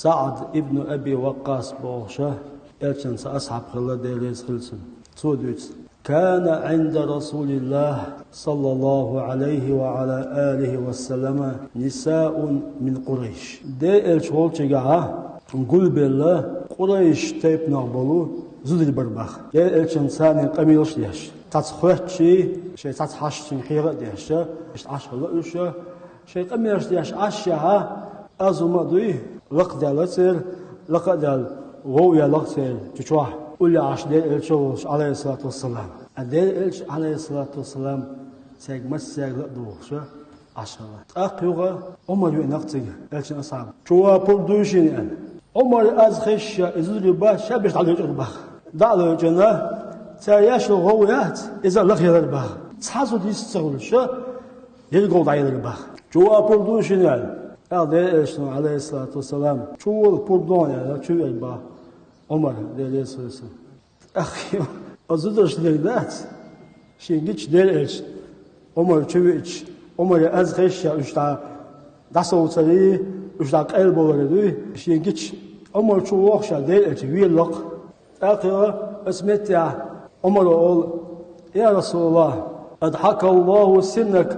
سعد ابن أبي وقاص بوغشة elçin أصحاب خلا ديريس خلسن سودويت كان عند رسول الله صلى الله عليه وعلى آله وسلم نساء من قريش دي elçol çegaha نقول بالله قريش تيب نقبلو زودي بربخ دي elçin ساني قميلش ديش تاتخوتشي شي تاتحاشتين خيرة ديش اش عشخلا اوشة شي قميلش ديش عشها أزوما دوي لقدالتر لقدال غويا لقتل تشوح أولي عش دير إلشوش عليه الصلاة والسلام دير إلش عليه الصلاة والسلام سيج مسيج لقدوشة عشرة أقيوغا عمر ينقتل إلش أصحاب شوا بردوشين أن عمر أزخش إزولي باش شابش على الجربخ دعلو جنا ترياش الغويات إذا لقي البخ تحازو ديستغلشة يلقو داير البخ شوا بردوشين أن دير إلشنا عليه الصلاة والسلام شو البردون يعني شو البخ عمر دير إلشنا أخي أزودش لردات شينجيش دير إلش عمر شويش عمر أزخش أشتا داسو تري أشتا قلب وردوي شينجيش عمر شو وخشة دير إلش ويلق أخي اسمت يا عمر أقول يا رسول الله أضحك الله سنك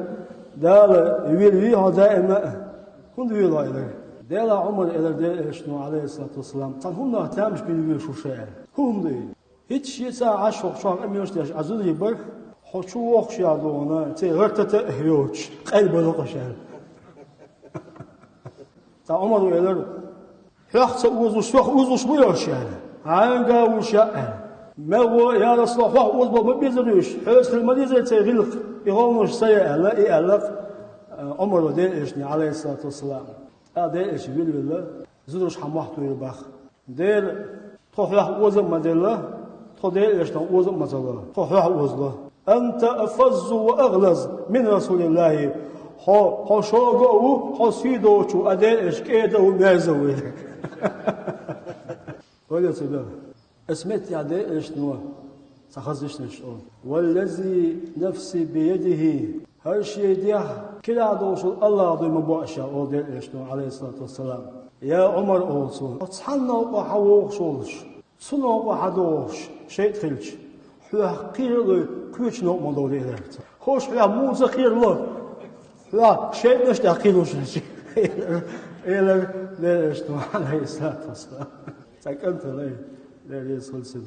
دار ويلويها دائما كنت ويلا إليه دير عمر إلى دير إلشنا عليه الصلاة والسلام تنهم نهتمش بيلوي شو شيء هم دي هیچ چیزا عاشق شام امیرش ازود یبر خوشو وقت یادونه تی رتت هیوچ قلب لقشل تا عمر ویلر هخت اوزوش بویاشل هنگا وشاء مو يا رسول الله اوز ما بيزريش حس المدينه تغلق يغونش سيئه لا يعلق عمر ديشني عليه الصلاه والسلام هذا ايش بيقول بالله زودش حمحتو يبخ دير توخلق اوز مدله تودي إيشنا وزن مثلا خو وزله أنت أفز وأغلظ من رسول الله خو شوقه خو سيدو شو أدي إيش كيده ومازوي ولا سبب اسمت يا دي إيشنا سخزشنا شلون والذي نفسي بيده هر شيء ديه كلا دوشل الله عظيم باشا أو دي إيشنا عليه الصلاة والسلام يا عمر أولسون تصحنا وحوق شولش سنو وحدوش شيء تخلش حوا قيرلو كوش نو مودولي درت خوش حوا موزه قيرلو حوا شيء نشتا قيلوش إلى ليش عليه الصلاة والسلام سكنت لي ليش خلصت